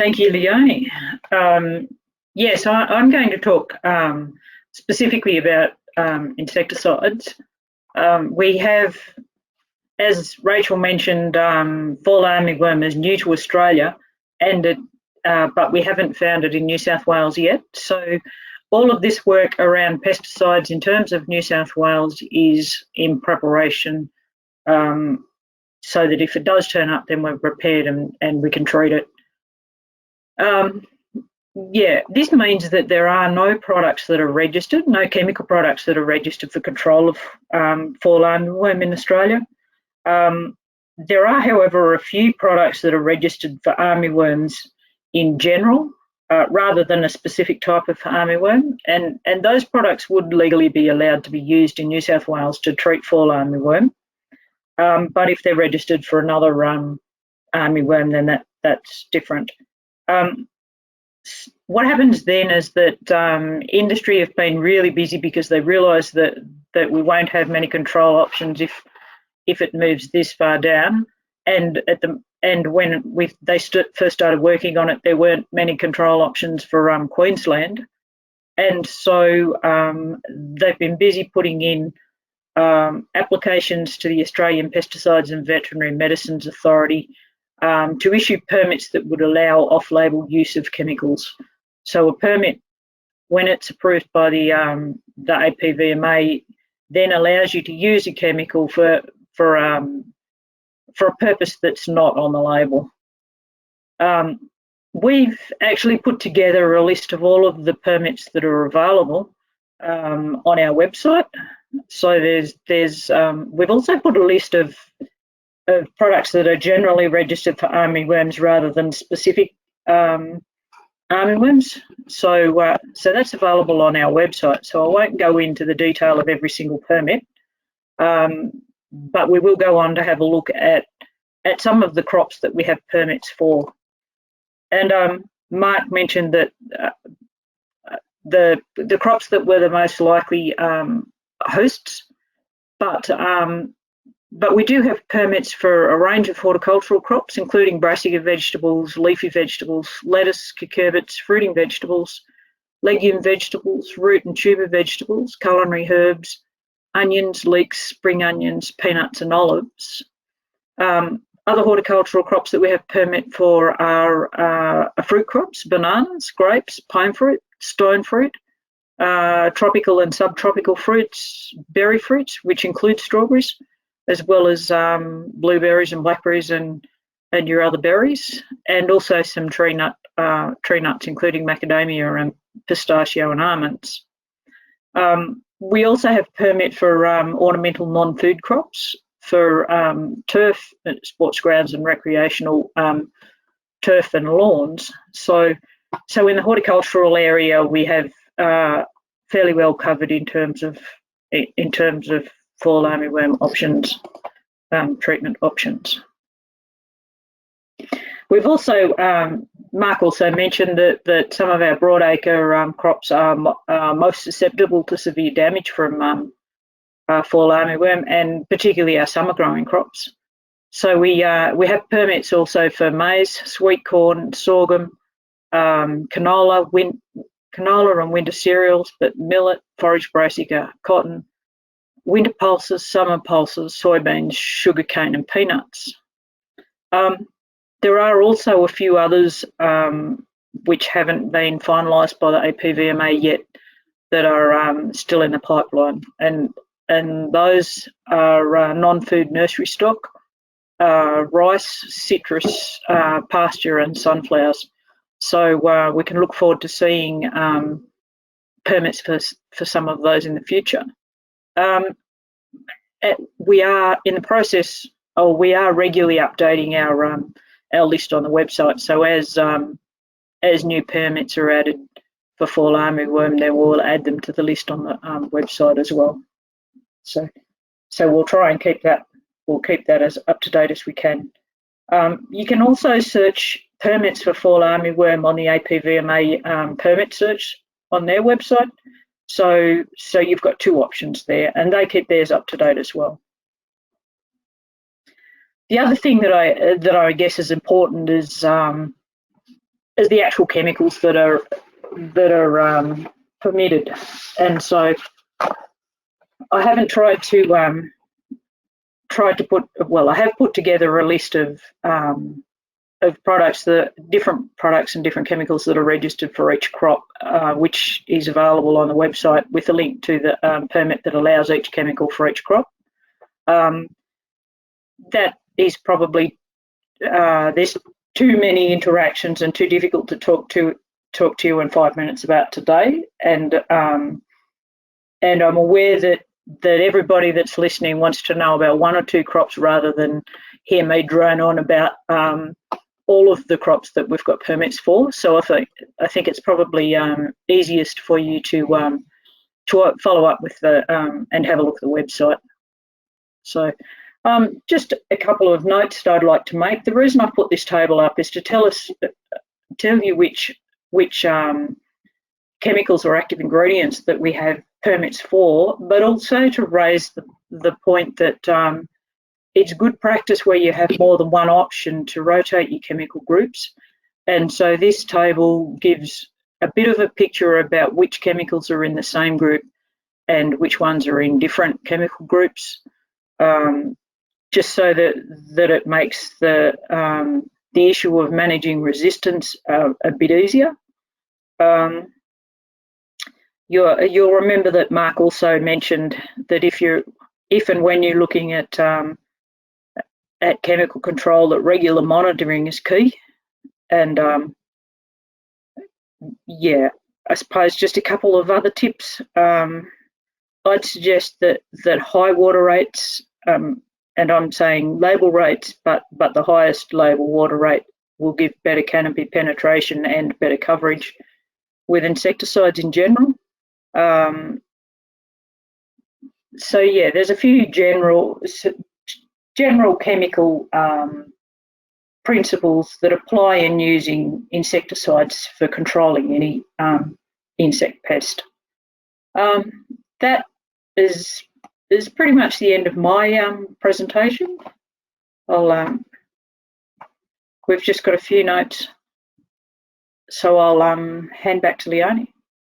Thank you, Leonie. Yes, I'm going to talk specifically about insecticides. We have, as Rachel mentioned, fall armyworm is new to Australia, but we haven't found it in New South Wales yet. So all of this work around pesticides in terms of New South Wales is in preparation, so that if it does turn up, then we're prepared and we can treat it. Yeah, this means that there are no products that are registered, no chemical products that are registered for control of fall armyworm in Australia. There are, however, a few products that are registered for armyworms in general, rather than a specific type of armyworm, and those products would legally be allowed to be used in New South Wales to treat fall armyworm. But if they're registered for another armyworm, then that's different. What happens then is that industry have been really busy because they realise that we won't have many control options if it moves this far down. And when they first started working on it, there weren't many control options for Queensland, and so they've been busy putting in applications to the Australian Pesticides and Veterinary Medicines Authority to issue permits that would allow off-label use of chemicals. So a permit, when it's approved by the APVMA, then allows you to use a chemical for a purpose that's not on the label. We've actually put together a list of all of the permits that are available on our website. So we've also put a list of products that are generally registered for armyworms rather than specific armyworms. So that's available on our website. So I won't go into the detail of every single permit, but we will go on to have a look at some of the crops that we have permits for. And Mark mentioned that the crops that were the most likely hosts, but we do have permits for a range of horticultural crops, including brassica vegetables, leafy vegetables, lettuce, cucurbits, fruiting vegetables, legume vegetables, root and tuber vegetables, culinary herbs, onions, leeks, spring onions, peanuts and olives. Other horticultural crops that we have permit for are fruit crops, bananas, grapes, pine fruit, stone fruit, tropical and subtropical fruits, berry fruits, which include strawberries, as well as blueberries and blackberries and your other berries, and also some tree nuts, including macadamia and pistachio and almonds. We also have permit for ornamental non-food crops, for turf, sports grounds and recreational turf and lawns. So in the horticultural area, we have fairly well covered in terms of fall armyworm options, treatment options. We've also, Mark also mentioned that some of our broadacre crops are most susceptible to severe damage from fall armyworm, and particularly our summer growing crops. So we have permits also for maize, sweet corn, sorghum, canola and winter cereals, but millet, forage brassica, cotton, winter pulses, summer pulses, soybeans, sugarcane and peanuts. There are also a few others which haven't been finalised by the APVMA yet that are still in the pipeline, and those are non-food nursery stock, rice, citrus, pasture and sunflowers. So we can look forward to seeing permits for some of those in the future. We are in the process, or we are regularly updating our list on the website. So as new permits are added for fall armyworm, then we'll add them to the list on the website as well. So we'll try and keep that. We'll keep that as up to date as we can. You can also search permits for fall armyworm on the APVMA permit search on their website. So you've got two options there, and they keep theirs up to date as well. The other thing that I guess is important is as the actual chemicals that are permitted. And so I haven't tried to I have put together a list of products, different products and different chemicals that are registered for each crop, which is available on the website with a link to the permit that allows each chemical for each crop. That is probably there's too many interactions and too difficult to talk to you in 5 minutes about today, and I'm aware that everybody that's listening wants to know about one or two crops rather than hear me drone on about all of the crops that we've got permits for. So I think it's probably easiest for you to follow up with and have a look at the website. So just a couple of notes that I'd like to make. The reason I put this table up is to tell you which chemicals or active ingredients that we have permits for, but also to raise the point that it's good practice where you have more than one option to rotate your chemical groups. And so this table gives a bit of a picture about which chemicals are in the same group and which ones are in different chemical groups, just so that it makes the issue of managing resistance a bit easier. You'll remember that Mark also mentioned that if and when you're looking at chemical control, that regular monitoring is key. And yeah, I suppose just a couple of other tips. I'd suggest that high water rates, and I'm saying label rates, but the highest label water rate will give better canopy penetration and better coverage with insecticides in general. So yeah, there's a few general chemical principles that apply in using insecticides for controlling any insect pest. That is pretty much the end of my presentation. We've just got a few notes, so I'll hand back to Leonie.